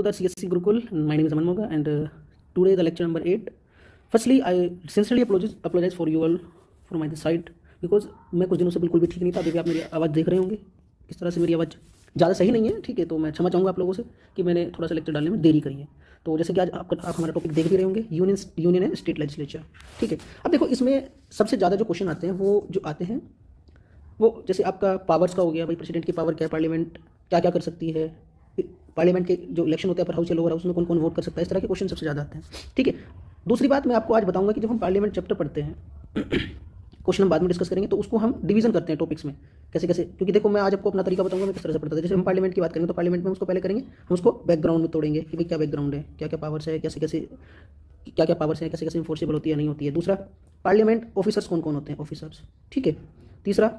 to the CSC Gurukul. My name is Aman Moga, and today the lecture number 8. Firstly, I sincerely apologize for you all from my side because मैं कुछ दिनों से बिल्कुल भी ठीक नहीं था. अभी भी आप मेरी आवाज़ देख रहे होंगे किस तरह से मेरी आवाज़ ज़्यादा सही नहीं है, ठीक है. तो मैं क्षमा चाहूँगा आप लोगों से कि मैंने थोड़ा सा लेक्चर डालने में देरी करी है. तो जैसे कि आज आप हमारा टॉपिक देख भी रहे होंगे, यूनियन एंड स्टेट लेजिस्लेचर, ठीक है. अब देखो इसमें सबसे ज़्यादा जो क्वेश्चन आते हैं वो जो आते हैं वो जैसे आपका पावर्स का हो गया, भाई प्रेसिडेंट की पावर क्या है, पार्लियामेंट क्या क्या कर सकती है, पार्लियामेंट के जो इलेक्शन होते हैं अपर हाउस या लोअर हाउस में कौन कौन वोट कर सकता है, इस तरह के क्वेश्चन सबसे ज़्यादा आते हैं, ठीक है. दूसरी बात मैं आपको आज बताऊंगा कि जब हम पार्लियामेंट चैप्टर पढ़ते हैं क्वेश्चन हम बाद में डिस्कस करेंगे, तो उसको हम डिवीजन करते हैं टॉपिक्स में कैसे कैसे. क्योंकि देखो मैं आज आपको अपना तरीका बताऊंगा मैं किस तरह से पढ़ता था. जैसे हम पार्लियामेंट की बात करेंगे तो पार्लियामेंट में उसको पहले करेंगे, हम उसको बैकग्राउंड में तोड़ेंगे कि भाई क्या बैकग्राउंड है, क्या क्या पावर्स है, कैसे कैसे क्या क्या पावर्स है, कैसे कैसे इन्फोर्सेबल होती है नहीं होती है. दूसरा, पार्लियामेंट ऑफिसर्स कौन कौन होते हैं, ऑफिसर्स, ठीक है. तीसरा,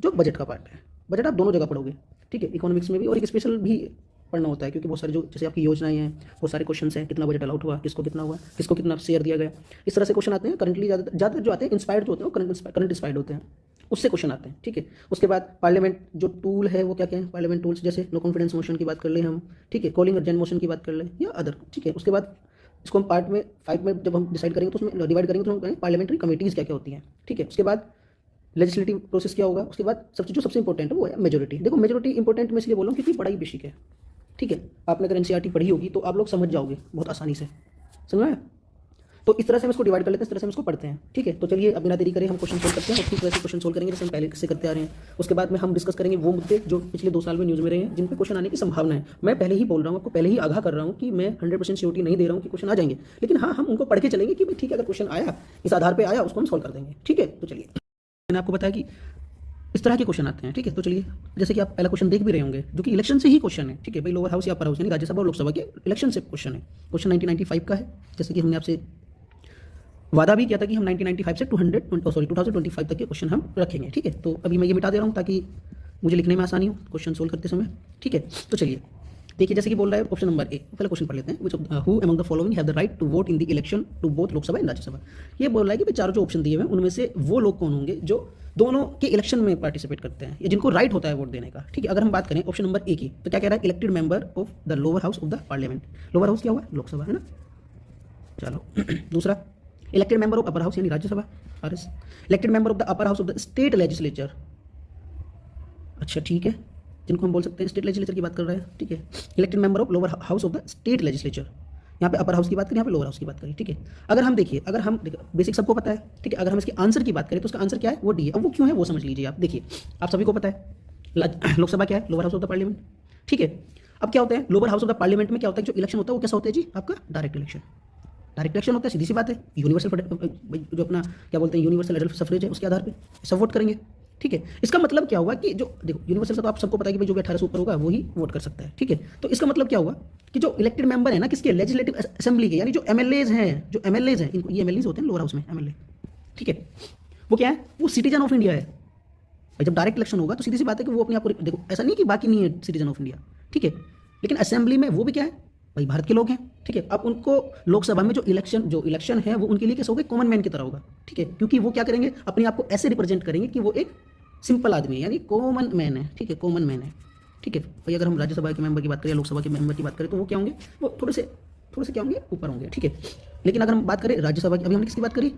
जो बजट का पार्ट है, बजट आप दोनों जगह पढ़ोगे, ठीक है, इकोनॉमिक्स में भी और एक स्पेशल भी पढ़ना होता है क्योंकि बहुत सारे जो जैसे आपकी योजनाएं हैं बहुत सारे क्वेश्चन हैं, कितना बजट अलाउट हुआ, किसको कितना हुआ, किसको कितना शेयर दिया गया, इस तरह से क्वेश्चन आते हैं. करंटली ज़्यादा जो आते हैं इंस्पायर्ड जो होते हैं वो करंट इंस्पायर्ड होते हैं, उससे क्वेश्चन आते हैं, ठीक है. उसके बाद पार्लियामेंट जो टूल है वो क्या क्या है, पार्लियामेंट टूल्स जैसे नो कॉन्फिडेंस मोशन की बात कर ले हम, ठीक है, कॉलिंग अर्जेंट मोशन की बात कर ले या अदर, ठीक है. उसके बाद इसको हम पार्ट में 5 में जब हम डिसाइड करेंगे तो उसमें डिवाइड करेंगे तो हम कहेंगे पार्लियामेंट्री कमेटीज़ क्या क्या होती हैं, ठीक है. उसके बाद लेजिस्लेटिव प्रोसेस क्या होगा. उसके बाद सबसे इंपॉर्टेंट है वो है मेजोरिटी. देखो मेजोरिटी इंपॉर्टेंट मैं इसलिए बोल रहा हूँ क्योंकि बड़ा ही बेसिक है, ठीक है. आपने अगर एनसीईआरटी पढ़ी होगी तो आप लोग समझ जाओगे बहुत आसानी से, समझ में. तो इस तरह से हम इसको डिवाइड कर लेते हैं, इस तरह से हम इसको पढ़ते हैं, ठीक है. तो चलिए अब बिना देरी करें हम क्वेश्चन सोल्व करते हैं और ठीक तरह से क्वेश्चन सोल्व करेंगे जैसे हम पहले से करते आ रहे हैं. उसके बाद में हम डिस्कस करेंगे वो मुद्दे जो पिछले 2 साल में न्यूज़ में रहे हैं जिन पे क्वेश्चन आने की संभावना है. मैं पहले ही बोल रहा हूँ, आपको पहले ही आगाह कर रहा हूँ कि मैं 100% श्योरिटी नहीं दे रहा हूँ कि क्वेश्चन आ जाएंगे, लेकिन हाँ हम उनको पढ़ के चलेंगे कि भाई ठीक है अगर क्वेश्चन आया इस आधार पर आया उसको हम सोल्व कर देंगे, ठीक है. तो चलिए मैंने आपको बताया कि इस तरह के क्वेश्चन आते हैं, ठीक है. तो चलिए जैसे कि आप पहला क्वेश्चन देख भी रहे होंगे जो कि इलेक्शन से ही क्वेश्चन है, ठीक है. भाई लोअर हाउस या अपर हाउस यानी राज्यसभा और लोकसभा के इलेक्शन से क्वेश्चन है. क्वेश्चन 1995 का है, जैसे कि हमने आपसे वादा भी किया था कि हम 1995 से 2025 तक के क्वेश्चन हम रखेंगे, ठीक है. तो अभी मैं ये मिटा दे रहा हूँ ताकि मुझे लिखने में आसानी हो क्वेश्चन सोल्व करते समय, ठीक है. तो चलिए देखिए जैसे कि बोल रहा है ऑप्शन नंबर ए, पहले क्वेश्चन पढ़ लेते हैं. Who among the following have the right to vote in the election to both Lok Sabha and Rajya Sabha. ये बोल रहा है कि भाई चारों जो ऑप्शन दिए हुए हैं उनमें से वो लोग कौन होंगे जो दोनों के इलेक्शन में पार्टिसिपेट करते हैं या जिनको राइट होता है वोट देने का, ठीक है. अगर हम बात करें ऑप्शन नंबर ए की तो क्या कह रहा है, elected member of the lower house of the parliament. Lower house क्या हुआ, लोकसभा है ना. चलो दूसरा, elected member of upper house यानी Rajya Sabha, RS. Elected member of the upper house of the state legislature, अच्छा ठीक है, जिनको हम बोल सकते हैं स्टेट लेजिस्लेचर की बात कर रहे हैं, ठीक है. Elected member of lower house of the state legislature, यहाँ पे अपर हाउस की बात करें, यहाँ पे लोअर हाउस की बात करें, ठीक है. अगर हम देखिए बेसिक सबको पता है, ठीक है. अगर हम इसके आंसर की बात करें तो उसका आंसर क्या है, वो डी है. अब वो क्यों है वो समझ लीजिए आप. देखिए आप सभी को पता है लोकसभा क्या है, lower house of the parliament, ठीक है. अब क्या होता है lower house of the parliament में क्या होता है, जो इलेक्शन होता है वो कैसा होता है जी, आपका डायरेक्ट इलेक्शन. डायरेक्ट इलेक्शन होता है, सीधी सी बात है. यूनिवर्सल जो अपना क्या बोलते हैं यूनिवर्सल एडल्ट सफरेज है उसके आधार पे सब वोट करेंगे, ठीक है. इसका मतलब क्या हुआ कि जो देखो यूनिवर्सल का तो आप सबको पता है कि भाई जो भी 18 से ऊपर होगा वो ही वोट कर सकता है, ठीक है. तो इसका मतलब क्या हुआ कि जो इलेक्टेड मेंबर है ना किसके, लेजिस्लेटिव असेंबली के, यानी जो एमएलएज हैं, इनको ये एमएलएज होते हैं लोअर हाउस में एमएलए, ठीक है. वो क्या है, वो सिटीजन ऑफ इंडिया है. भाई जब डायरेक्ट इलेक्शन होगा तो सीधी सी बात है कि वो अपने आप को, देखो ऐसा नहीं कि बाकी नहीं है सिटीजन ऑफ इंडिया, ठीक है, लेकिन असेंबली में वो भी क्या है भाई भारत के लोग हैं, ठीक है. अब उनको लोकसभा में जो इलेक्शन है वो उनके लिए कैसा होगा, कॉमन मैन की तरह होगा, ठीक है. क्योंकि वो क्या करेंगे, अपने आप को ऐसे रिप्रेजेंट करेंगे कि वो एक सिंपल आदमी है यानी कॉमन मैन है, ठीक है, कॉमन मैन है, ठीक है. भाई अगर हम राज्यसभा के मेंबर की बात करें, लोकसभा के मेंबर की बात करें तो वो क्या होंगे, वो थोड़े से क्या होंगे, ऊपर होंगे, ठीक है. लेकिन अगर हम बात करें राज्यसभा की, अभी हमने किसकी बात करी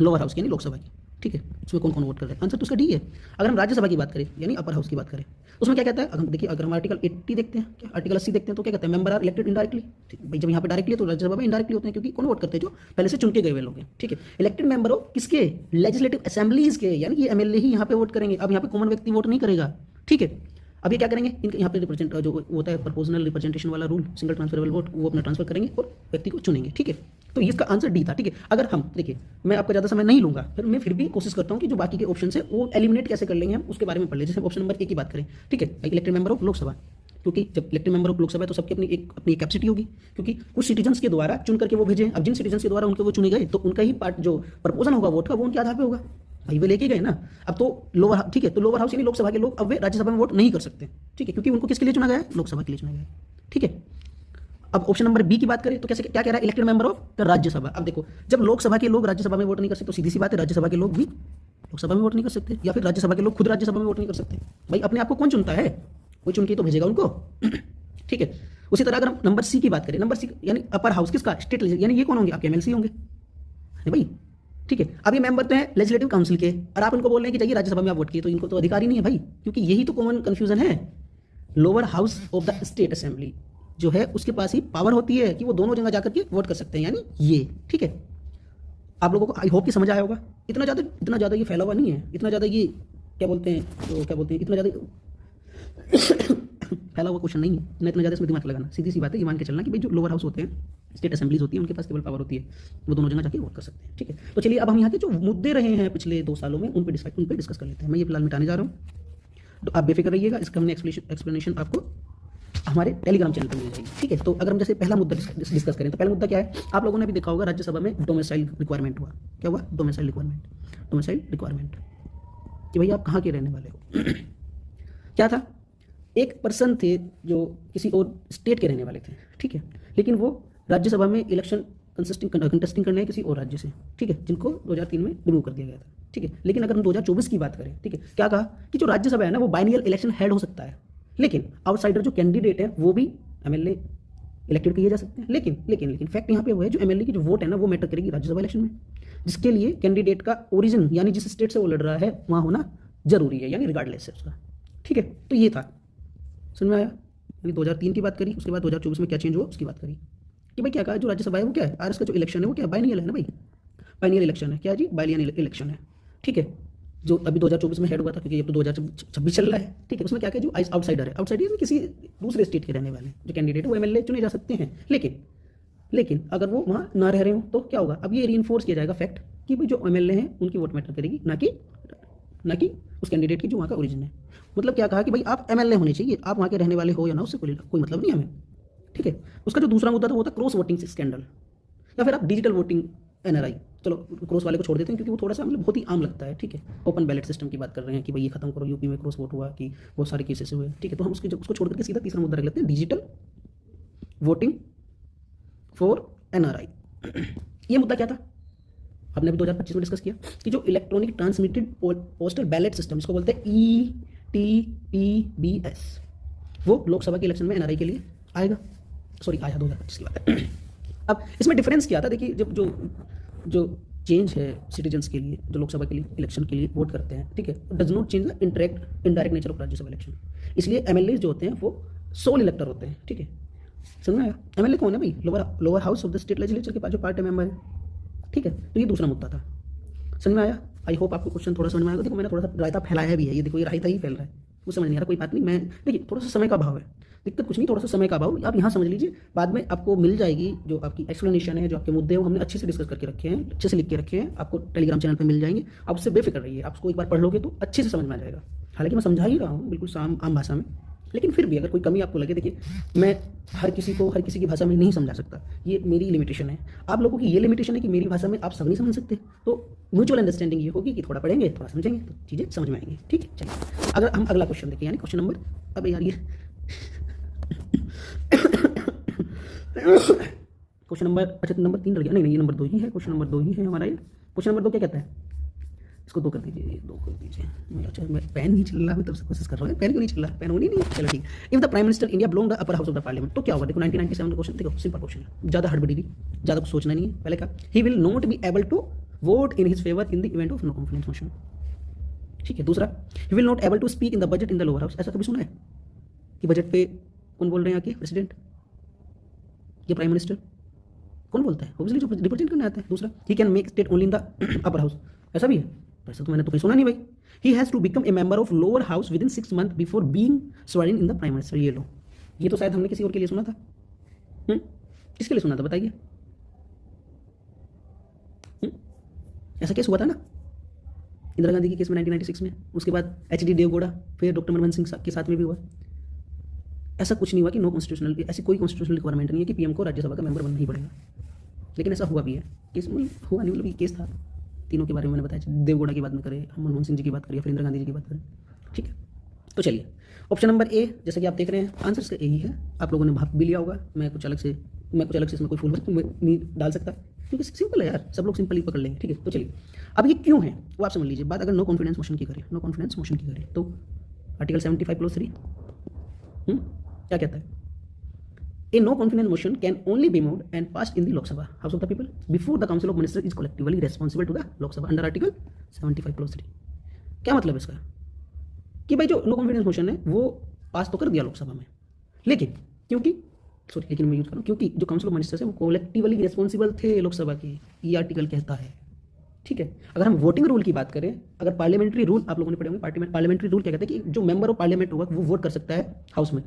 लोअर हाउस की यानी लोकसभा की, ठीक है. उसमें कौन कौन वोट कर रहे हैं, आंसर तो उसका डी है. अगर हम राज्यसभा की बात करें यानी अपर हाउस की बात करें उसमें क्या कहता है, अगर देखिए अगर हम आर्टिकल 80 देखते हैं, क्या आर्टिकल 80 देखते हैं तो क्या कहता है, मेंबर आर इलेक्टेड इनडायरेक्टली. भाई जब यहाँ पे डायरेक्टली तो राज्यसभा में इनडायरेक्टली होते हैं क्योंकि कौन वोट करते हैं, जो पहले से चुन के गए हुए लोग हैं, ठीक है. इलेक्टेड मेंबर ऑफ किसके, लेजिस्लेटिव असेंबलीज के, यानी कि एमएलए ही यहाँ पे वोट करेंगे. अब यहाँ पे कॉमन व्यक्ति वोट नहीं करेगा, ठीक है. अब ये क्या करेंगे, इनके यहाँ पे रिप्रेजेंट जो होता है प्रोपोर्शनल रिप्रेजेंटेशन वाला रूल, सिंगल ट्रांसफरेबल वोट, वो अपना ट्रांसफर करेंगे और व्यक्ति को चुनेंगे, ठीक है. तो इसका आंसर डी था, ठीक है. अगर हम देखिए मैं आपका ज़्यादा समय नहीं लूंगा, फिर भी कोशिश करता हूँ कि जो बाकी के ऑप्शन है वो एलिमिनेट कैसे कर लेंगे हम उसके बारे में पढ़ ले. जैसे ऑप्शन नंबर ए की बात करें, ठीक है, इलेक्टेड मेंबर ऑफ लोकसभा, क्योंकि जब इलेक्टेड मेंबर ऑफ लोकसभा है तो सबकी अपनी कैपेसिटी होगी, क्योंकि कुछ सिटीजन्स के द्वारा चुन करके वो भेजे. अब जिन सिटीजन्स के द्वारा उनके वो चुने गए तो उनका ही पार्ट जो प्रपोजन होगा वोट का वो उनके आधार पर होगा. भाई वे लेके गए ना. अब तो लोअर, ठीक है, तो लोअर हाउस यानी लोकसभा के लोग अब वे राज्यसभा में वोट नहीं कर सकते, ठीक है, क्योंकि उनको किसके लिए चुना गया है, लोकसभा के लिए चुना गया है, ठीक है. अब ऑप्शन नंबर बी की बात करें तो कैसे क्या कह रहा है, elected member of the Rajya Sabha. अब देखो जब लोकसभा के लोग राज्यसभा में वोट नहीं कर सकते तो सीधी सी बात है राज्यसभा के लोग भी लोकसभा में वोट नहीं कर सकते, या फिर राज्यसभा के लोग खुद राज्यसभा में वोट नहीं कर सकते. भाई अपने आप को कौन चुनता है, कोई चुन के तो भेजेगा उनको, ठीक है. उसी तरह अगर हम नंबर सी की बात करें, नंबर सी यानी अपर हाउस किसका, स्टेट लेजिस्लेचर, यानी ये कौन होंगे, आपके एमएलसी होंगे, है भाई, ठीक है। अब ये मेंबर तो हैं लेजिस्लेटिव काउंसिल के, और आप उनको बोल रहे हैं कि जाइए राज्यसभा में आप वोट किए, तो इनको तो अधिकार ही नहीं है भाई, क्योंकि यही तो कॉमन कंफ्यूजन है। Lower house of the state assembly जो है उसके पास ही पावर होती है कि वो दोनों जगह जाकर के वोट कर सकते हैं, यानी ये, ठीक है। आप लोगों को आई होप कि समझ आया होगा। इतना ज़्यादा ये फैला हुआ नहीं है, इतना ज़्यादा ये क्या बोलते हैं, इतना ज़्यादा फैला हुआ क्वेश्चन नहीं है, ना इतना ज़्यादा इसमें दिमाग लगाना। सीधी सी बात है, ये मान के चलना कि भाई जो लोअर हाउस होते हैं, स्टेट असेंबलीज होती है, उनके पास केवल पावर होती है, वो दोनों जगह जाके वोट कर सकते हैं, ठीक है। तो चलिए अब हम यहाँ के जो मुद्दे रहे हैं पिछले 2 सालों में उन पर डिस्कस कर लेते हैं। मैं ये फिलहाल मिटाने जा रहा हूँ, तो आप बेफिक्र रहिएगा, इसका हमने एक्सप्लेनेशन आपको हमारे टेलीग्राम चैनल पर मिल जाएगी, ठीक है। तो अगर हम जैसे पहला मुद्दा डिस्कस करें, तो पहला मुद्दा क्या है, आप लोगों ने भी देखा होगा राज्यसभा में डोमिसाइल रिक्वायरमेंट हुआ। क्या हुआ, डोमिसाइल रिक्वायरमेंट कि भाई आप कहाँ के रहने वाले हो। क्या था, एक पर्सन थे जो किसी और स्टेट के रहने वाले थे, ठीक है, लेकिन वो राज्यसभा में इलेक्शन कंटेस्टिंग करने हैं किसी और राज्य से, ठीक है, जिनको 2003 में रिमूव कर दिया गया था, ठीक है। लेकिन अगर हम 2024 की बात करें, ठीक है, क्या कहा कि जो राज्यसभा है ना वो बाइनियल इलेक्शन हेड हो सकता है, लेकिन आउटसाइडर जो कैंडिडेट है वो भी एमएलए इलेक्टेड किए जा सकते हैं। लेकिन फैक्ट यहाँ पे वो है, जो एमएलए की जो वोट है ना वो मैटर करेगी राज्यसभा इलेक्शन में, जिसके लिए कैंडिडेट का ओरिजिन यानी जिस स्टेट से वो लड़ रहा है वहाँ होना जरूरी है, यानी रिगार्डलेस है उसका, ठीक है। तो ये था, समझ में आया, यानी 2003 की बात करी, उसके बाद 2024 में क्या चेंज हुआ उसकी बात करी कि भाई क्या कहा, जो राज्यसभा है वो क्या है, आरएस का जो इलेक्शन है वो क्या है, बाइनियल है ना भाई, बाइनियल इलेक्शन है, क्या जी, बाइनियल इलेक्शन है, ठीक है। जो अभी 2024 में हेड हुआ था, क्योंकि अब तो 2026 चल रहा है, ठीक है। उसमें क्या जो आउटसाइडर है, आउटसाइडर किसी दूसरे स्टेट के रहने वाले जो कैंडिडेट है वो एमएलए चुने जा सकते हैं, लेकिन अगर वो वहाँ ना रह रहे हो तो क्या होगा, अब ये रीइंफोर्स किया जाएगा फैक्ट कि भाई जो एमएलए हैं उनकी वोट मैटर करेगी, ना कि उस कैंडिडेट की जो वहाँ का ओरिजिन है। मतलब क्या कहा कि भाई आप एमएलए होने चाहिए, आप वहाँ के रहने वाले हो या ना, उससे कोई मतलब नहीं हमें, ठीक है। उसका जो दूसरा मुद्दा था वो था क्रॉस वोटिंग स्कैंडल, या फिर आप डिजिटल वोटिंग एनआरआई। चलो क्रॉस वाले को छोड़ देते हैं क्योंकि वो थोड़ा सा मतलब बहुत ही आम लगता है, ठीक है। ओपन बैलेट सिस्टम की बात कर रहे हैं कि भाई ये खत्म करो, यूपी में क्रॉस वोट हुआ कि बहुत सारे केसेस हुए, ठीक है। तो हम उसको छोड़ करके सीधा तीसरा मुद्दा रख लेते हैं, डिजिटल वोटिंग फॉर एनआरआई। ये मुद्दा क्या था, आपने अभी 2025 में डिस्कस किया कि जो electronic transmitted postal ballot system, इसको बोलते हैं ETPBS, वो लोकसभा के इलेक्शन में एनआरआई के लिए आएगा, सॉरी आया 2025 की बात है। अब इसमें डिफरेंस क्या था, देखिए जब जो चेंज है सिटीजन्स के लिए, जो लोकसभा के लिए इलेक्शन के लिए वोट करते हैं, ठीक है, does not change the indirect nature of Rajya Sabha election. इसलिए एमएलए जो होते हैं वो सोल इलेक्टर होते हैं, ठीक है। समझ में आया, एमएलए कौन है भाई, lower house of the state legislature के पास जो पार्ट टाइम मेंबर है, ठीक है। तो ये दूसरा मुद्दा था, समझ में आया। आई होप आपको क्वेश्चन थोड़ा समझ में आएगा। देखो मैंने थोड़ा सा रायता फैलाया भी है, ये देखो ये रायता ही फैल रहा है, वो समझ नहीं आ रहा, कोई बात नहीं। मैं देखिए थोड़ा सा समय का अभाव है, दिक्कत कुछ नहीं, थोड़ा सा समय का अभाव, आप यहाँ समझ लीजिए, बाद में आपको मिल जाएगी जो आपकी एक्सप्लेनेशन है, जो आपके मुद्दे हैं वो हमने अच्छे से डिस्कस करके रखे हैं, अच्छे से लिख के रखे हैं, आपको टेलीग्राम चैनल पर मिल जाएंगे। आप उससे बेफिक्र रहिए, आप उसको एक बार पढ़ लोगे तो अच्छे से समझ में आ जाएगा। हालांकि मैं समझा ही रहा हूँ बिल्कुल आम भाषा में, लेकिन फिर भी अगर कोई कमी आपको लगे, देखिए मैं हर किसी की भाषा में नहीं समझा सकता, ये मेरी लिमिटेशन है। आप लोगों की ये लिमिटेशन है कि मेरी भाषा में आप सब नहीं समझ सकते, तो म्यूचुअल अंडरस्टैंडिंग ये होगी कि थोड़ा पढ़ेंगे थोड़ा समझेंगे तो चीज़ें समझ में आएंगी, ठीक है। चलिए अगर हम अगला क्वेश्चन देखें, यानी क्वेश्चन नंबर, अब यार ये क्वेश्चन नंबर, अच्छा नंबर 3 रह गया, नहीं ये नंबर 2 ही है, क्वेश्चन नंबर 2 ही है हमारा ये। क्वेश्चन नंबर 2 क्या कहता है, इसको 2 कर दीजिए, ये 2 कर दीजिए। अच्छा मैं पेन नहीं चल रहा, मैं तब से कोशिश कर रहा हूँ, पेन क्यों नहीं चल रहा, पेन होनी नहीं है, चलो ठीक है। If the prime minister India belong the upper house of the parliament, तो क्या होगा, देखो 1997 का क्वेश्चन, देखो सिंपल क्वेश्चन है, ज़्यादा हड़बड़ी नहीं, ज़्यादा कुछ सोचना नहीं है। पहले का ही will not be able to vote in his favour in the event of no confidence motion, ठीक है। दूसरा, he will not able to speak in the budget in the lower house. ऐसा कभी सुना है कि बजट पे कौन बोल रहे हैं, आके प्रेसिडेंट या प्राइम मिनिस्टर, कौन बोलता है, ऑब्वियसली जो रिप्रेजेंट करने आता है। दूसरा, he can make state only in the upper house, ऐसा भी है, ऐसा तो मैंने तो कहीं सुना नहीं भाई। He has to become a member of lower house within 6 months before being swearing in the prime minister. ये लो, ये तो शायद हमने किसी और के लिए सुना था, किसके लिए सुना था बताइए, ऐसा केस हुआ था ना इंदिरा गांधी के केस में 1996 में, उसके बाद HD देवगौड़ा, फिर डॉक्टर मनमोहन सिंह के साथ में भी हुआ। ऐसा कुछ नहीं हुआ कि नो कॉन्स्टिट्यूशनल, ऐसी कोई कॉन्स्टिट्यूशनल रिक्वायरमेंट नहीं है कि पीएम को राज्यसभा का मेंबर बनना ही पड़ेगा, लेकिन ऐसा हुआ भी है। केस में हुआ नहीं, मतलब ये केस था, तीनों के बारे में मैंने बताया, देवगौड़ा की बात में करें, मनमोहन सिंह जी की बात करिए, फिर इंदिरा गांधी जी की बात करें, ठीक है। तो चलिए ऑप्शन नंबर ए, जैसे कि आप देख रहे हैं आंसर इसका यही है, आप लोगों ने भाप भी लिया होगा, मैं कुछ अलग से इसमें कोई फूल नहीं डाल सकता, क्योंकि सिंपल है यार, सब लोग सिंपल ही पकड़ लेंगे, ठीक है। तो चलिए अब ये क्यों है वो आप समझ लीजिए। बात अगर नो कॉन्फिडेंस मोशन की करें, तो आर्टिकल 75 क्लॉज 3 क्या कहता है, A no confidence motion can only be moved and passed in the Lok Sabha House of the People before the Council of Ministers is collectively responsible to the Lok Sabha under Article 75 Clause 3। क्या मतलब है इसका कि भाई जो no confidence motion है वो पास तो कर दिया लोकसभा में, लेकिन लेकिन मैं यूज कर रहा हूँ क्योंकि जो काउंसिल ऑफ मिनिस्टर्स है वो कोलेक्टिवली रिस्पॉन्सिबल थे लोकसभा की, ये आर्टिकल कहता है। ठीक है, अगर हम वोटिंग रूल की बात करें, अगर पार्लियामेंट्री रूल आप लोगों ने पढ़े होंगे, पार्लियामेंट्री रूल क्या कहता है कि जो मेंबर ऑफ पार्लियामेंट होगा वो वोट कर सकता है हाउस में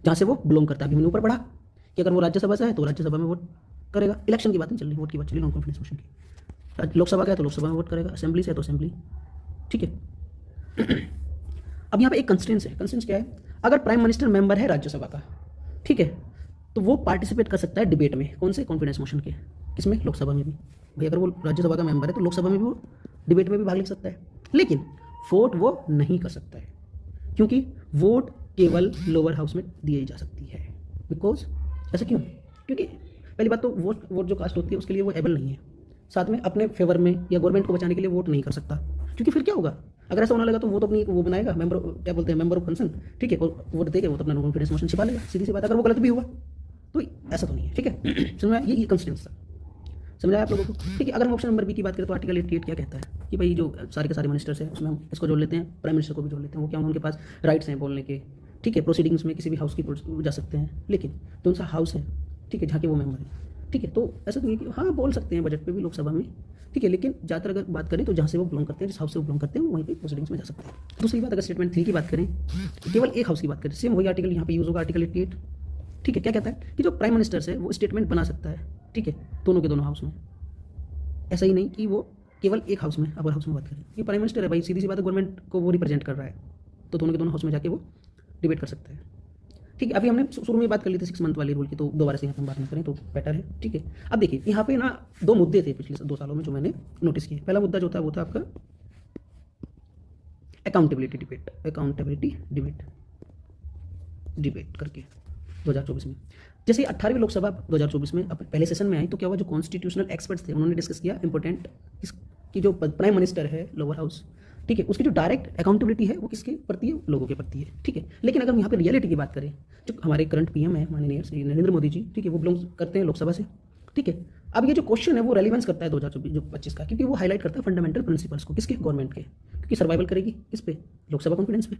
जहाँ से वो बिलोंग करता है। अभी मैंने ऊपर पढ़ा कि अगर वो राज्यसभा से है तो राज्यसभा में वोट करेगा, इलेक्शन की बात नहीं चल रही, वोट की बात चल रही, नॉन कॉन्फिडेंस मोशन की। लोकसभा का है तो लोकसभा में वोट करेगा, असेंबली से है तो असेंबली। ठीक है, अब यहाँ पे एक कंस्टेंस है, कंस्टेंस क्या है, अगर प्राइम मिनिस्टर मेंबर है राज्यसभा का, ठीक है, तो वो पार्टिसिपेट कर सकता है डिबेट में, कौन से, कॉन्फिडेंस मोशन के, किसमें, लोकसभा में भी। भाई अगर वो राज्यसभा का मेंबर है तो लोकसभा में भी वो डिबेट में भी भाग ले सकता है, लेकिन वोट वो नहीं कर सकता है क्योंकि वोट केवल लोअर हाउस में दी जा सकती है। बिकॉज ऐसा क्यों? क्योंकि पहली बात तो वोट जो कास्ट होती है उसके लिए वो एबल नहीं है, साथ में अपने फेवर में या गवर्नमेंट को बचाने के लिए वोट नहीं कर सकता, क्योंकि फिर क्या होगा, अगर ऐसा होने लगा तो वो तो अपनी वो बनाएगा मेंबर, क्या बोलते हैं, मेंबर ऑफ कंसर्न, ठीक है, और वोट देके वो तो अपना कॉन्फिडेंस मोशन छिपा लेगा, सीधी सी बात। अगर वो गलत भी हुआ तो ऐसा तो नहीं है। ठीक है, समझ में, ये कंस्टेंस था, समझाया आप लोगों को। ठीक है, अगर हम ऑप्शन नंबर बी की बात करें तो आर्टिकल 88 क्या कहता है कि भाई जो सारे के सारे मिनिस्टर्स हैं उसमें हम इसको जोड़ लेते हैं, प्राइम मिनिस्टर को भी जोड़ लेते हैं, वो क्या उनके पास राइट्स हैं बोलने के। ठीक है, प्रोसीडिंग्स में किसी भी हाउस की जा सकते हैं, लेकिन जो सा हाउस है, ठीक है, जहाँ के वो मेंबर है, ठीक है, तो ऐसा तो नहीं कि हाँ बोल सकते हैं बजट पे भी लोकसभा में, ठीक है, लेकिन ज़्यादातर अगर बात करें तो जहाँ से वो बिलोंग करते हैं, जिस हाउस से वो बिलोंग करते हैं वहीं पे प्रोसीडिंग्स में जा सकते हैं। दूसरी बात, अगर स्टेटमेंट 3 की बात करें, केवल एक हाउस की बात करें, सेम वही आर्टिकल यहाँ पे यूज़ होगा, आर्टिकल 88। ठीक है, क्या कहता है कि जो प्राइम मिनिस्टर्स है वो स्टेटमेंट बना सकता है, ठीक है, दोनों के दोनों हाउस में, ऐसा ही नहीं कि वो केवल एक हाउस में, अपर हाउस में बात करें, ये प्राइम मिनिस्टर है भाई, सीधी सी बात है, गवर्नमेंट को वो रिप्रेजेंट कर रहा है, तो दोनों के दोनों हाउस में जाके वो डिबेट कर सकता है। ठीक है, अभी हमने शुरू में बात कर ली थी 6 मंथ वाली रूल की, तो दोबारा से यहाँ पे हम बात नहीं करें तो बेटर है। ठीक है, अब देखिए यहाँ पे ना 2 मुद्दे थे पिछले 2 सालों में जो मैंने नोटिस किए। पहला मुद्दा जो था वो था आपका अकाउंटेबिलिटी डिबेट करके 2024 में, जैसे 18वीं लोकसभा 2024 में पहले सेशन में आई तो क्या हुआ, जो कॉन्स्टिट्यूशनल एक्सपर्ट्स थे उन्होंने डिस्कस किया इंपॉर्टेंट कि जो प्राइम मिनिस्टर है लोअर हाउस, ठीक है, उसकी जो डायरेक्ट अकाउंटेबिलिटी है वो किसके प्रति है, लोगों के प्रति है। ठीक है, लेकिन अगर हम यहाँ पे रियलिटी की बात करें, जो हमारे करंट पीएम है माननीय श्री नरेंद्र मोदी जी, ठीक है, वो बिलोंग करते हैं लोकसभा से। ठीक है, अब ये जो क्वेश्चन है वो रेलिवेंस करता है 2024 का, क्योंकि वो हाईलाइट करता है फंडामेंटल प्रिंसिपल्स को, किसके, गवर्नमेंट के, क्योंकि सर्वाइवल करेगी किस पे, लोकसभा कॉन्फिडेंस पे।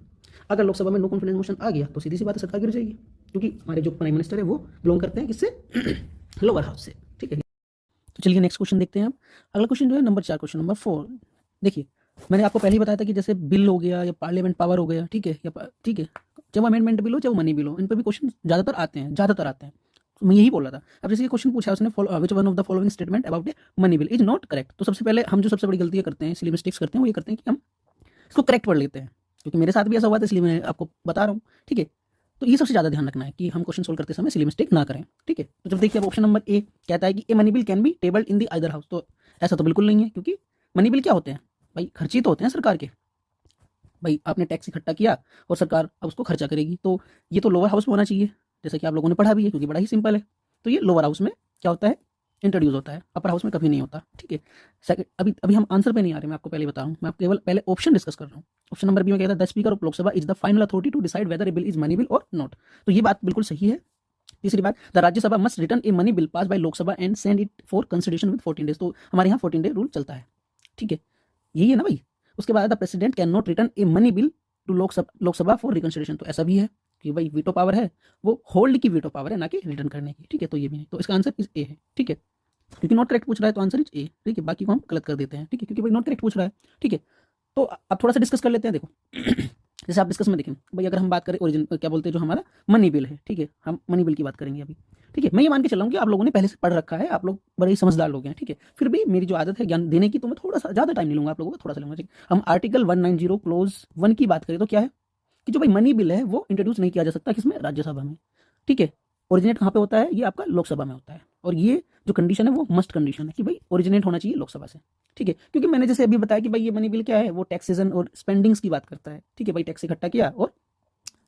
अगर लोकसभा में नो कॉन्फिडेंस मोशन आ गया तो सीधी सी बात है सरकार गिर जाएगी, क्योंकि हमारे जो प्राइम मिनिस्टर है वो बिलोंग करते हैं किससे, लोअर हाउस से। ठीक है, तो चलिए नेक्स्ट क्वेश्चन देखते हैं। अब अगला क्वेश्चन जो है नंबर 4, क्वेश्चन नंबर 4। देखिए मैंने आपको पहले ही बताया था कि जैसे बिल हो गया या पार्लियामेंट पावर हो गया, ठीक है, या ठीक है, चाहे अमेंडमेंट बिल हो चाहे मनी बिल हो, इन पर भी क्वेश्चन ज़्यादातर आते हैं। तो मैं यही बोल रहा था। अब जैसे ये क्वेश्चन पूछा उसने, which one of the following statement about A money bill is not correct, तो सबसे पहले हम जो सबसे बड़ी गलतियाँ करते हैं, इसलिए मिस्टेक्स करते हैं, वो ये करते हैं कि हम इसको करेक्ट पढ़ लेते हैं, क्योंकि मेरे साथ भी ऐसा हुआ था, इसलिए मैं आपको बता रहा हूँ। ठीक है, तो ये सबसे ज़्यादा ध्यान रखना है कि हम क्वेश्चन सोल्व करते समय सिली मिस्टेक ना करें। ठीक है, तो जब देखिए अब ऑप्शन नंबर ए कहता है कि a money bill can be tabled in the other house, तो ऐसा तो बिल्कुल नहीं है, क्योंकि मनी बिल क्या होते हैं भाई, खर्चे तो होते हैं सरकार के। भाई आपने टैक्स इकट्ठा किया और सरकार अब उसको खर्चा करेगी, तो ये तो लोअर हाउस में होना चाहिए, जैसा कि आप लोगों ने पढ़ा भी है, क्योंकि बड़ा ही सिंपल है। तो ये लोअर हाउस में क्या होता है, इंट्रोड्यूस होता है, अपर हाउस में कभी नहीं होता। ठीक है, सेकंड, अभी हम आंसर पे नहीं आ रहे, मैं आपको पहले बता रहा हूँ, मैं केवल पहले ऑप्शन डिस्कस कर रहा हूँ। ऑप्शन नंबर बी में कहता है the speaker of Lok Sabha is the final authority to decide whether a bill is money bill और नॉट, तो ये बात बिल्कुल सही है। तीसरी बात, the Rajya Sabha must return a money bill pass by Lok Sabha and send it for consideration with 14 days, तो हमारे यहाँ 14 डे रूल चलता है। ठीक है, यही है ना भाई। उसके बाद the president can not return a money bill to Lok Sabha for reconsideration, तो ऐसा भी है कि भाई वीटो पावर है, वो होल्ड की वीटो पावर है, ना कि रिटर्न करने की। ठीक है, तो ये भी नहीं, तो इसका आंसर इज ए है। ठीक है, क्योंकि नॉट करेक्ट पूछ रहा है तो आंसर इज ए। ठीक है, बाकी को हम गलत कर देते हैं। ठीक है, क्योंकि भाई नॉट करेक्ट पूछ रहा है। ठीक है, तो अब थोड़ा सा डिस्कस कर लेते हैं। देखो जैसे आप डिस्कस में देखें भाई, अगर हम बात करें ओरिजिन क्या बोलते हैं, जो हमारा मनी बिल है, ठीक है, हम मनी बिल की बात करेंगे अभी। ठीक है, मैं ये मान के चल रहा हूँ कि आप लोगों ने पहले से पढ़ रखा है, आप लोग बड़े ही समझदार लोग हैं। ठीक है, फिर भी मेरी जो आदत है ज्ञान देने की, तो मैं थोड़ा सा ज़्यादा टाइम नहीं लूंगा, आप लोगों को थोड़ा सा लूंगा। ठीक, हम आर्टिकल 190 क्लोज 1 की बात करें तो क्या है कि जो भाई मनी बिल है वो इंट्रोड्यूस नहीं किया जा सकता किसमें, राज्यसभा में। ठीक है, ओरिजिनेट कहाँ पे होता है, ये आपका लोकसभा में होता है, और ये जो कंडीशन है वो मस्ट कंडीशन है कि भाई ओरिजिनेट होना चाहिए लोकसभा से। ठीक है, क्योंकि मैंने जैसे अभी बताया कि भाई ये मनी बिल क्या है, वो टैक्सेशन और स्पेंडिंग्स की बात करता है। ठीक है, भाई टैक्स इकट्ठा किया और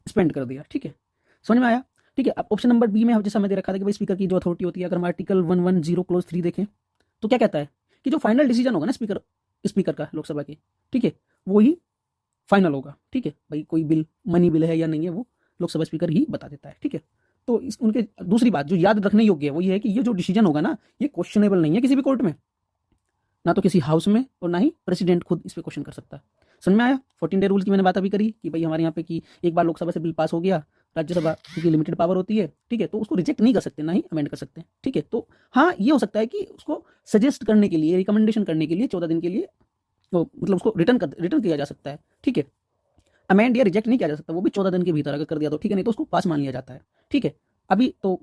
स्पेंड कर दिया। ठीक है, समझ में आया। ठीक है, अब ऑप्शन नंबर बी में जैसा मैं दे रखा था कि भाई स्पीकर की जो अथॉरिटी होती है, अगर हम आर्टिकल 110 क्लोज 3 देखें तो क्या कहता है कि जो फाइनल डिसीजन होगा ना स्पीकर का लोकसभा के, ठीक है, वो ही फाइनल होगा। ठीक है, भाई कोई बिल मनी बिल है या नहीं है वो लोकसभा स्पीकर ही बता देता है। ठीक है, तो इस उनके दूसरी बात जो याद रखने योग्य है वो ये है कि ये जो डिसीजन होगा ना, ये क्वेश्चनेबल नहीं है किसी भी कोर्ट में, ना तो किसी हाउस में, और ना ही प्रेसिडेंट खुद इस पर क्वेश्चन कर सकता है। समझ में आया? 14 डे रूल की मैंने बात अभी करी कि भाई हमारे यहाँ पे कि एक बार लोकसभा से बिल पास हो गया, राज्यसभा की लिमिटेड पावर होती है, ठीक है, तो उसको रिजेक्ट नहीं कर सकते, ना ही अमेंड कर सकते, ठीक है। तो हाँ, ये हो सकता है कि उसको सजेस्ट करने के लिए, रिकमेंडेशन करने के लिए 14 दिन के लिए, तो मतलब उसको रिटर्न किया जा सकता है, ठीक है। अमेंड या रिजेक्ट नहीं किया जा सकता, वो भी 14 दिन के भीतर अगर कर दिया तो ठीक है, नहीं तो उसको पास मान लिया जाता है, ठीक है। अभी तो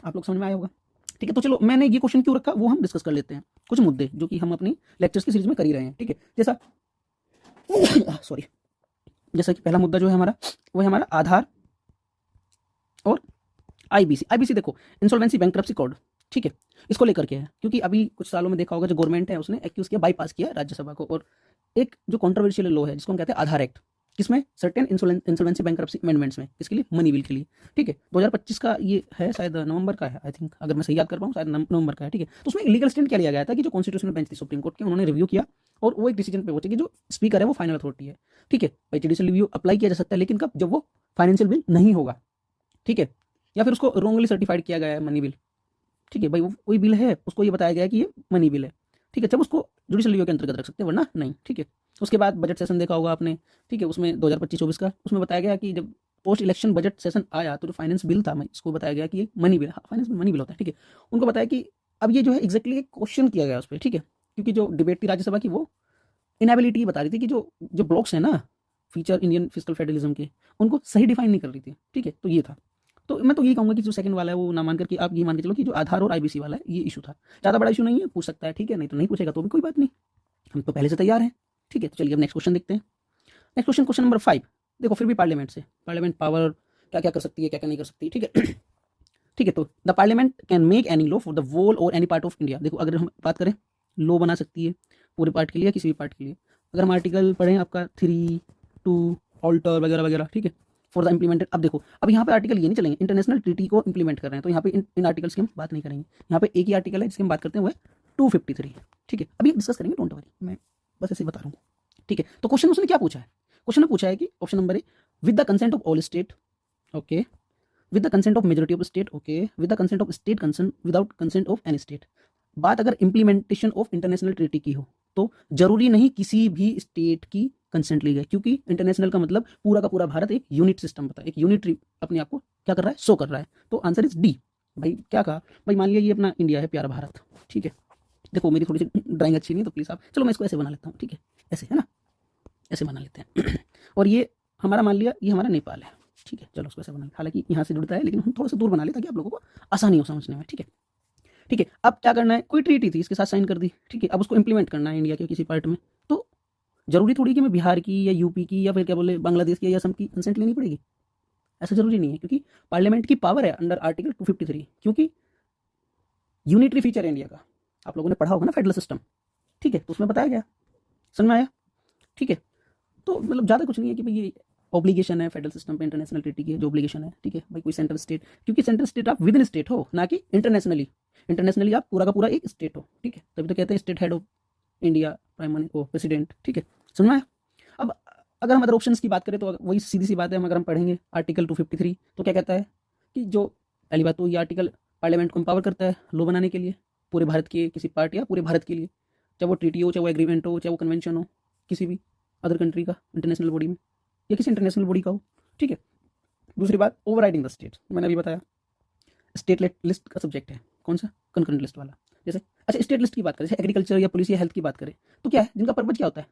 आप लोग समझ में आया होगा, ठीक है। तो चलो, मैंने ये क्वेश्चन क्यों रखा वो हम डिस्कस कर लेते हैं, कुछ मुद्दे जो कि हम अपनी लेक्चर्स की सीरीज में कर ही रहे हैं, ठीक है। जैसा सॉरी, जैसा कि पहला मुद्दा जो है हमारा, वो है हमारा आधार और आईबीसी। आईबीसी देखो, इंसॉल्वेंसी बैंक्रप्सी कोड, ठीक है, इसको लेकर के है, क्योंकि अभी कुछ सालों में देखा होगा जो गवर्नमेंट है उसने एक्यूज किया, बाईपास किया राज्यसभा को, और एक जो कॉन्ट्रोवर्शियल लॉ है जिसको हम कहते हैं आधार एक्ट, किसमें, सर्टेन इंसॉल्वेंसी बैंक्रप्सी अमेंडमेंट्स में, किसके लिए, मनी बिल के लिए, ठीक है। 2025 का ये है, शायद नवंबर का है, आई थिंक, अगर मैं सही याद कर पाऊँ, शायद नवंबर का है, ठीक है। तो उसमें लीगल स्टैंड क्या लिया गया था कि जो कॉन्स्टिट्यूशनल बेंच थी सुप्रीम कोर्ट के, उन्होंने रिव्यू किया और वो एक डिसीजन पे पहुंचे कि जो स्पीकर है वो फाइनल अथॉरिटी है, ठीक है। भाई जुडिशियल रिव्यू अप्लाई किया जा सकता है, लेकिन कब, जब वो फाइनेंशियल बिल नहीं होगा, ठीक है, या फिर उसको रॉन्गली सर्टिफाइड किया गया है मनी बिल, ठीक है। भाई वो कोई बिल है, उसको ये बताया गया है कि ये मनी बिल है, ठीक है, जब उसको जुडिशियल रिव्यू के अंतर्गत रख सकते हैं, वरना नहीं, ठीक है। उसके बाद बजट सेशन देखा होगा आपने, ठीक है, उसमें 2025-24 का, उसमें बताया गया कि जब पोस्ट इलेक्शन बजट सेशन आया तो जो फाइनेंस बिल था, इसको बताया गया कि ये money bill, finance money bill होता है, ठीक है। उनको बताया कि अब ये जो है एग्जैक्टली क्वेश्चन किया गया उस पर, ठीक है, क्योंकि जो डिबेट थी राज्यसभा की, वो इनएबिलिटी बता रही थी कि जो जो ब्लॉक्स है ना फीचर इंडियन फिजिकल फेडरलिज्म के, उनको सही डिफाइन नहीं कर रही थी, ठीक है। तो ये था, तो मैं तो यही कहूँगा कि जो सेकंड वाला है वो ना मान करके आप ये मान के चलो कि जो आधार और आईबीसी वाला है ये इशू था, ज़्यादा बड़ा इशू नहीं है, पूछ सकता है, ठीक है, नहीं तो नहीं पूछेगा तो भी कोई बात नहीं, हम तो पहले से तैयार हैं, ठीक है। तो चलिए अब नेक्स्ट क्वेश्चन देखते हैं। Next question, question number 5। देखो फिर भी पार्लियामेंट से, पार्लियामेंट पावर क्या क्या कर सकती है, क्या क्या नहीं कर सकती, ठीक है। ठीक है, तो the parliament can make any law for the whole or any part of India. देखो अगर हम बात करें, लॉ बना सकती है पूरे पार्ट के लिए या किसी भी पार्ट के लिए। अगर हम आर्टिकल पढ़ें आपका 3, 2, ऑल्टर वगैरह वगैरह, ठीक है, फॉर द इम्प्लीमेंटेड। अब देखो, अब यहाँ पे आर्टिकल ये नहीं चलेंगे, इंटरनेशनल ट्रीटी को इंप्लीमेंट कर रहे हैं, तो यहाँ पे इन आर्टिकल्स की हम बात नहीं करेंगे। यहाँ पे एक ही आर्टिकल है जिसकी हम बात करते हैं, वो है 253, ठीक है। अभी डिस्कस करेंगे, डोंट वरी, मैं बस ऐसे ही बता रहा हूँ, ठीक है। तो क्वेश्चन उसने क्या पूछा है, क्वेश्चन ने पूछा है कि option number A, with the consent of all state, okay, with the consent of majority of state, okay, with the consent of state concern, without consent of any state. बात अगर इंप्लीमेंटेशन ऑफ इंटरनेशनल ट्रीटी की हो तो जरूरी नहीं किसी भी state की कंसेंट ली गई, क्योंकि इंटरनेशनल का मतलब पूरा का पूरा भारत एक यूनिट सिस्टम होता है, एक यूनिट अपने आप को क्या कर रहा है, शो कर रहा है। तो आंसर इज डी। भाई क्या कहा, भाई मान लिया ये अपना इंडिया है, प्यारा भारत, ठीक है। देखो मेरी थोड़ी सी ड्राइंग अच्छी नहीं तो प्लीज़ आप, चलो मैं इसको ऐसे बना लेता हूँ, ठीक है, ऐसे है ना, ऐसे बना लेते हैं। और ये हमारा मान लिया, ये हमारा नेपाल है, ठीक है, चलो उसको ऐसे बना लें, हालांकि यहाँ से जुड़ता है लेकिन हम थोड़ा सा दूर बना लें ताकि आप लोगों को आसानी हो समझने में, ठीक है। ठीक है, अब क्या करना है, कोई ट्रीटी थी इसके साथ साइन कर दी, ठीक है, अब उसको इंप्लीमेंट करना है इंडिया के किसी पार्ट में, तो जरूरी थोड़ी कि मैं बिहार की या यूपी की या फिर क्या बोले बांग्लादेश की या असम की कंसेंट लेनी पड़ेगी, ऐसा जरूरी नहीं है, क्योंकि पार्लियामेंट की पावर है अंडर आर्टिकल 253, क्योंकि यूनिटरी फीचर है इंडिया का। आप लोगों ने पढ़ा होगा ना फेडरल सिस्टम, ठीक है, तो उसमें बताया गया, समझ में आया, ठीक है। तो मतलब ज़्यादा कुछ नहीं है कि भाई ये ऑब्लिगेशन है फेडरल सिस्टम पे, इंटरनेशनल ट्रीटी की जो ऑब्लिगेशन है, ठीक है भाई, कोई सेंट्रल स्टेट, क्योंकि सेंट्रल स्टेट आप विद इन स्टेट हो, ना कि इंटरनेशनली, इंटरनेशनली आप पूरा का पूरा एक स्टेट हो, ठीक है, तभी तो कहते हैं state head of India, prime minister, president, ठीक है, समझ में आया। अब अगर हम अदर ऑप्शंस की बात करें तो वही सीधी सी बात है, अगर हम पढ़ेंगे आर्टिकल 253 तो क्या कहता है कि जो पहली बात तो ये आर्टिकल पार्लियामेंट को एम्पावर करता है लॉ बनाने के लिए पूरे भारत के किसी पार्ट या पूरे भारत के लिए, चाहे वो ट्रीटी हो, चाहे वो एग्रीमेंट हो, चाहे वो कन्वेंशन हो, किसी भी अदर कंट्री का इंटरनेशनल बॉडी में या किसी इंटरनेशनल बॉडी का हो, ठीक है। दूसरी बात, ओवर राइडिंग द स्टेट, मैंने अभी बताया स्टेट लिस्ट का सब्जेक्ट है, कौन सा, कंकरेंट लिस्ट वाला। जैसे अच्छा स्टेट लिस्ट की बात करें, जैसे एग्रीकल्चर या पुलिस या हेल्थ की बात करें, तो क्या है, जिनका पर्पज क्या होता है,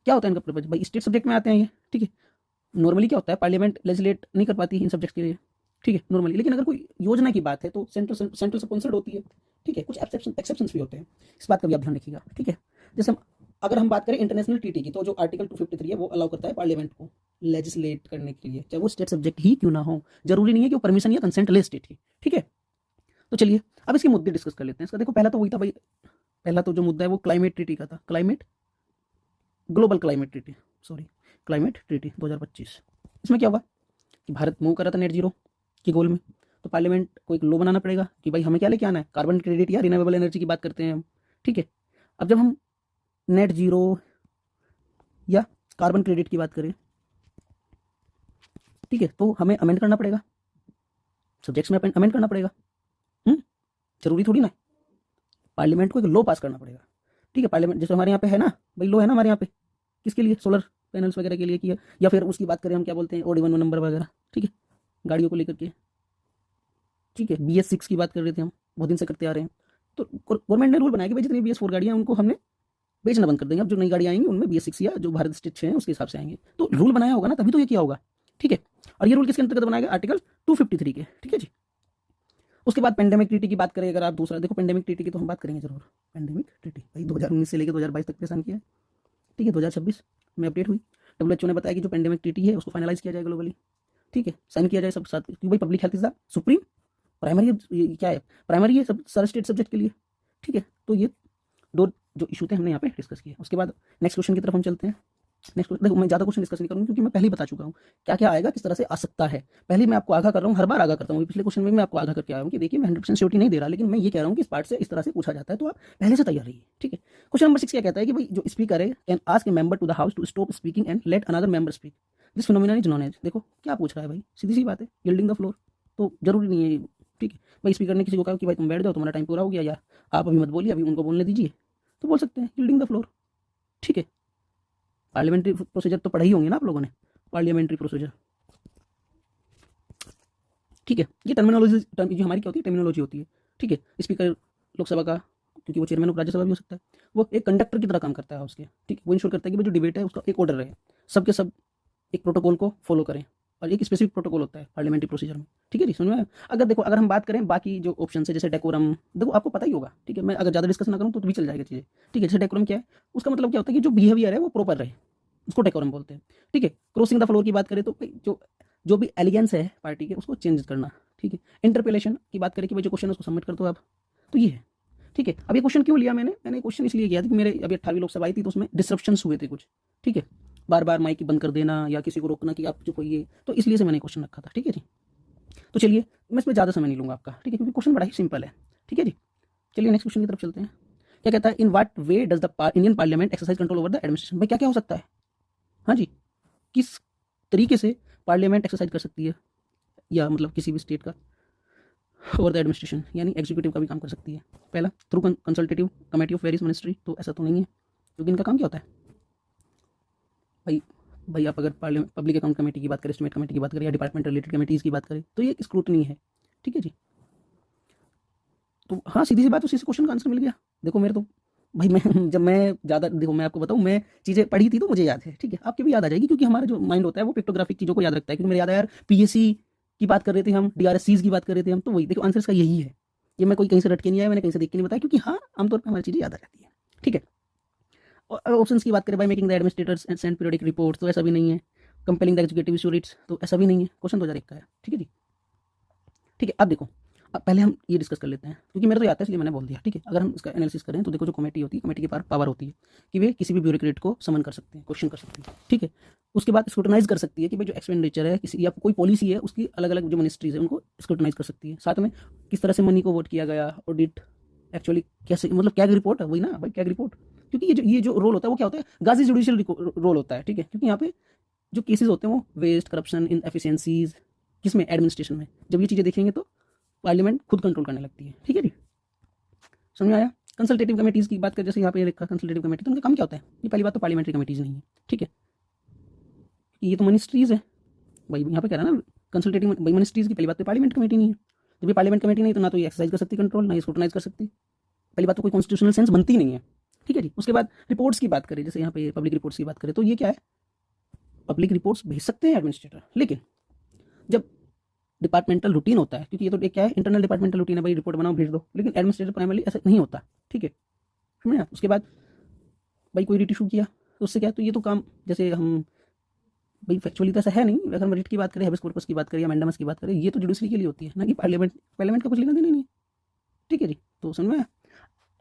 क्या होता है इनका पर्पज, भाई स्टेट सब्जेक्ट में आते हैं ये, ठीक है। नॉर्मली क्या होता है, पार्लियामेंट लेजिस्लेट नहीं कर पाती इन सब्जेक्ट के लिए, ठीक है, नॉर्मली, लेकिन अगर कोई योजना की बात है तो सेंट्रल स्पॉन्सर्ड होती है, ठीक है, कुछ एक्सेप्शंस भी होते हैं, इस बात का भी आप ध्यान रखिएगा, ठीक है। जैसे अगर हम बात करें इंटरनेशनल ट्रीटी की, तो जो आर्टिकल 253 है वो अलाउ करता है पार्लियामेंट को लेजिस्लेट करने के लिए, चाहे वो स्टेट सब्जेक्ट ही क्यों ना हो, जरूरी नहीं है कि वो परमिशन या कंसेंट ले स्टेट की, ठीक है। तो चलिए अब इसके मुद्दे डिस्कस कर लेते हैं। इसका देखो पहला तो वही था भाई, पहला तो जो मुद्दा है वो क्लाइमेट ट्रीटी का था, global climate treaty, sorry climate treaty 2025। इसमें क्या हुआ कि भारत मूव कर रहा था नेट जीरो की गोल में, तो पार्लियामेंट को एक लॉ बनाना पड़ेगा कि भाई हमें क्या लेके आना है, कार्बन क्रेडिट या रिन्यूएबल एनर्जी की बात करते हैं हम, ठीक है। अब जब हम नेट जीरो या कार्बन क्रेडिट की बात करें ठीक है, तो हमें अमेंड करना पड़ेगा, सब्जेक्ट्स में अमेंड करना पड़ेगा। जरूरी थोड़ी ना, पार्लियामेंट को एक लॉ पास करना पड़ेगा। ठीक है, पार्लियामेंट जैसे हमारे यहाँ पे है ना भाई, लॉ है ना हमारे यहाँ पे, किसके लिए, सोलर पैनल्स वगैरह के लिए किया, या फिर उसकी बात करें हम क्या बोलते हैं, OD 1 नंबर वगैरह, ठीक है, गाड़ियों को लेकर के, ठीक है, BS6 की बात कर रहे थे हम, बहुत दिन से करते आ रहे हैं। तो गवर्नमेंट ने रूल बनाया कि भाई जितनी BS4 गाड़ियाँ हैं उनको हमने बेचना बंद कर देंगे। अब जो नई गाड़ी आएंगी उनमें BS6 या जो भारत स्टेट 6 हैं उसके हिसाब से आएंगे। तो रूल बनाया होगा ना, तभी तो ये किया होगा। ठीक है, और ये रूल किसके अंतर्गत बनाया गया, आर्टिकल 253 के। ठीक है जी। उसके बाद पेंडेमिक ट्रीटी की बात करें, अगर आप दूसरा देखो, पेंडेमिक ट्रीटी की तो हम बात करेंगे जरूर। पेंडेमिक ट्रीटी भाई 2019 से लेकर 2022 तक साइन किया है। ठीक है, 2026 में अपडेट हुई। WHO ने बताया कि जो पेंडेमिक ट्रीटी है उसको फाइनलाइज किया जाए ग्लोबली। ठीक है, साइन किया जाए सब साथ, क्योंकि भाई public health is the supreme primary, क्या है, प्राइमरी है सब सारे स्टेट सब्जेक्ट के लिए। ठीक है, तो ये दो जो इशू थे हमने यहाँ पे डिस्कस किए। उसके बाद नेक्स्ट क्वेश्चन की तरफ हम चलते हैं। नेक्स्ट देखो, मैं ज़्यादा क्वेश्चन डिस्कस नहीं करूँगा क्योंकि मैं पहले ही बता चुका हूँ क्या क्या आएगा, किस तरह से आ सकता है। पहले मैं आपको आगाह कर रहा हूँ, हर बार आगाह करता हूँ, पिछले क्वेश्चन में मैं आपको आगाह करके आया हूँ कि देखिए मैं 100% श्योरिटी नहीं दे रहा, लेकिन मैं ये कह रहा हूँ कि इस पार्ट से इस तरह से पूछा जाता है, तो आप पहले से तैयार रहिए। ठीक है, क्वेश्चन नंबर 6 क्या कहता है कि भाई जो स्पीकर है can ask a member to the house to stop speaking and let another member speak, this phenomenon is known as. देखो क्या पूछ रहा है भाई, सीधी सी बात है, यील्डिंग द फ्लोर। तो जरूरी नहीं है, ठीक है भाई, स्पीकर ने किसी को कहा कि भाई तुम बैठ जाओ, तुम्हारा टाइम पूरा हो गया, या आप अभी मत बोलिए, अभी उनको बोलने दीजिए, तो बोल सकते हैं यील्डिंग द फ्लोर। ठीक है, पार्लियामेंट्री प्रोसीजर तो पढ़ा ही होंगे ना आप लोगों ने, पार्लियामेंट्री प्रोसीजर। ठीक है, ये टर्मिनोलॉजी जो हमारी क्या होती है, टर्मिनोलॉजी होती है। ठीक है, स्पीकर लोकसभा का, क्योंकि वो चेयरमैन ऑफ राज्यसभा भी हो सकता है, वो एक कंडक्टर की तरह काम करता है उसके। ठीक है, वो इंश्योर करता है कि जो डिबेट है उसका एक ऑर्डर रहे, सबके सब एक प्रोटोकॉल को फॉलो करें, और एक स्पेसिफिक प्रोटोकॉल होता है पार्लियामेंट्री प्रोसीजर में। ठीक है जी, समझ में आया? अगर देखो, अगर हम बात करें बाकी जो ऑप्शन है जैसे डेकोरम, देखो आपको पता ही होगा। ठीक है, मैं अगर ज़्यादा डिस्कस ना करूँ तो भी चल जाएगा चीज़ें। ठीक है, जैसे डेकोरम क्या है, उसका मतलब क्या होता है कि जो बिहेवियर है वो प्रॉपर रहे, उसको डेकोरम बोलते हैं। ठीक है, क्रॉसिंग द फ्लोर की बात करें तो जो जो भी एलिगेंस है पार्टी के उसको चेंज करना। ठीक है, इंटरपेलेशन की बात करें कि भाई जो क्वेश्चन है उसको सबमिट कर दो आप, तो ये है। ठीक है, अब ये क्वेश्चन क्यों लिया मैंने क्वेश्चन इसलिए किया था कि मेरे अभी 18वीं लोकसभा आई थी तो उसमें डिस्ट्रप्शंस हुए थे कुछ। ठीक है, बार बार माइक बंद कर देना या किसी को रोकना कि आप चुप होइए, तो इसलिए से मैंने क्वेश्चन रखा था। ठीक है जी, तो चलिए मैं इसमें ज़्यादा समय नहीं लूँगा आपका। ठीक है, क्योंकि क्वेश्चन बड़ा ही सिंपल है। ठीक है जी, चलिए नेक्स्ट क्वेश्चन की तरफ चलते हैं। क्या कहता है, in what way does the Indian parliament exercise control over the administration. भाई क्या क्या हो सकता है, हाँ जी, किस तरीके से पार्लियामेंट एक्सरसाइज कर सकती है, या मतलब किसी भी स्टेट का ओवर द एडमिनिस्ट्रेशन, यानी एग्जीक्यूटिव का भी काम कर सकती है। पहला, through consultative committee of various ministry, तो ऐसा तो नहीं है, क्योंकि इनका काम क्या होता है भाई, आप अगर पार्लियामेंट पब्लिक अकाउंट कमेटी की बात करें, स्टेट कमेटी की बात करें, या डिपार्टमेंट रिलेटेड कमेटीज़ की बात करें, तो ये स्क्रूटनी है। ठीक है जी, तो हाँ सीधी सी बात, उसी से क्वेश्चन का आंसर मिल गया। देखो मेरे तो भाई, मैं जब मैं ज़्यादा देखो, मैं आपको बताऊँ, मैं चीज़ें पढ़ी थी तो मुझे याद है। ठीक है, आपके भी याद आ जाएगी, क्योंकि हमारा जो माइंड होता है वो पिक्टोग्राफिक चीज़ों को याद रखता है। क्योंकि मेरे याद है यार, PSC की बात कर रहे थे हम, DRSCs की बात कर रहे थे हम, तो वही देखो आंसर इसका यही है। ये मैं कोई कहीं से रट के नहीं आया, मैंने कहीं से देख के नहीं बताया, क्योंकि हाँ आमतौर पर हमारी चीज़ें याद आ जाती है। ठीक है, और अगर ऑप्शंस की बात करें, by making the administrators and send periodic report, तो ऐसा भी नहीं है। Compelling the executive issue Ritz, तो ऐसा भी नहीं है। क्वेश्चन 2001 का है। ठीक है जी, ठीक है, अब देखो, अब पहले हम ये डिस्कस कर लेते हैं, क्योंकि मेरे तो आता है इसलिए मैंने बोल दिया। ठीक है, अगर हम इसका एनालिसिस करें तो देखो, जो कमेटी होती है, कमेटी के पास पावर होती है कि वे किसी भी ब्यूरोक्रेट को समन कर सकते हैं, क्वेश्चन कर सकते हैं। ठीक है, उसके बाद स्क्रूटनाइज कर सकती है कि भाई जो एक्सपेंडिचर है किसी, या कोई पॉलिसी है उसकी, अलग अलग जो मिनिस्ट्रीज है उनको स्क्रूटनाइज कर सकती है। साथ में किस तरह से मनी को वोट किया गया, ऑडिट एक्चुअली कैसे, मतलब कैग रिपोर्ट है वही ना भाई, कैग रिपोर्ट। क्योंकि ये जो रोल होता है वो क्या होता है, गाजी जुडिशियल रोल होता है। ठीक है, क्योंकि यहाँ पे जो केसेस होते हैं वो वेस्ट, करप्शन, इन एफिशिएंसीज, किसमें, एडमिनिस्ट्रेशन में, जब ये चीज़ें देखेंगे तो पार्लियामेंट खुद कंट्रोल करने लगती है। ठीक है जी, समझ में आया? कंसल्टेटिव कमेटीज़ की बात करें, जैसे यहाँ पे लिखा कंसल्टेटिव कमेटी, तो उनका काम क्या होता है, ये पहली बात तो पार्लियामेंट्री कमेटीज़ नहीं है। ठीक है, ये तो मिनिस्ट्रीज़ है भाई, यहाँ पे कह रहा है ना कंसल्टेटिव भाई, मिनिस्ट्रीज़ की पहली बात तो पार्लियामेंट कमेटी नहीं है। जब ये पार्लियामेंट कमेटी नहीं तो ना तो ये एक्सरसाइज कर सकती कंट्रोल, ना ये स्क्रूटनाइज कर सकती। पहली बात तो कोई कॉन्स्टिट्यूशनल सेंस बनती ही नहीं है। ठीक है जी, उसके बाद रिपोर्ट्स की बात करें, जैसे यहाँ पे पब्लिक रिपोर्ट्स की बात करें, तो ये क्या है, पब्लिक रिपोर्ट्स भेज सकते हैं एडमिनिस्ट्रेटर, लेकिन जब डिपार्टमेंटल रूटीन होता है, क्योंकि ये तो एक क्या है, इंटरनल डिपार्टमेंटल रूटीन है भाई, रिपोर्ट बनाओ भेज दो, लेकिन एडमिनिस्ट्रेटर प्राइमरी ऐसा नहीं होता। ठीक है, समझे? उसके बाद भाई कोई रिट इशू किया तो उससे क्या, तो ये तो काम, जैसे हम भाई फैक्चुअली तो ऐसा है नहीं, अगर हम रिट की बात करें, हेबियस कॉर्पस की बात करें, या मैंडेमस की बात करें, ये तो जुडिशरी के लिए होती है, ना कि पार्लियामेंट का कुछ लेना देना नहीं है। ठीक है जी, तो समझ में आया?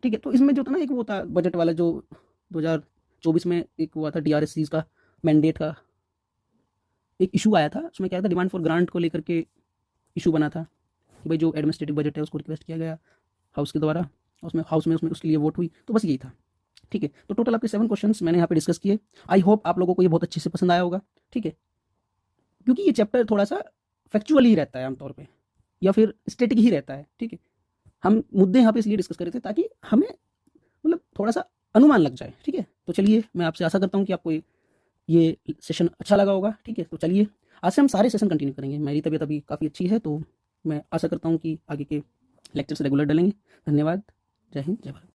ठीक है, तो इसमें जो था ना, एक वो था बजट वाला, जो 2024 में एक हुआ था, DRSCs का मैंडेट का एक इशू आया था। उसमें क्या था, डिमांड फॉर ग्रांट को लेकर के इशू बना था कि भाई जो एडमिनिस्ट्रेटिव बजट है उसको रिक्वेस्ट किया गया हाउस के द्वारा, उसमें हाउस में उसमें उसके लिए वोट हुई, तो बस यही था। ठीक है, तो टोटल आपके 7 क्वेश्चंस मैंने यहाँ पे डिस्कस किए। आई होप आप लोगों को ये बहुत अच्छे से पसंद आया होगा। ठीक है, क्योंकि ये चैप्टर थोड़ा सा फैक्चुअल ही रहता है आमतौर पे, या फिर स्टैटिक ही रहता है, ठीक है। हम मुद्दे यहाँ पे इसलिए डिस्कस कर रहे थे ताकि हमें मतलब थोड़ा सा अनुमान लग जाए, ठीक है। तो चलिए, मैं आपसे आशा करता हूँ कि आपको ये सेशन अच्छा लगा होगा, ठीक है। तो चलिए, आज से हम सारे सेशन कंटिन्यू करेंगे। मेरी तबीयत अभी काफ़ी अच्छी है, तो मैं आशा करता हूँ कि आगे के लेक्चर्स रेगुलर डलेंगे। धन्यवाद। जय हिंद, जय भारत।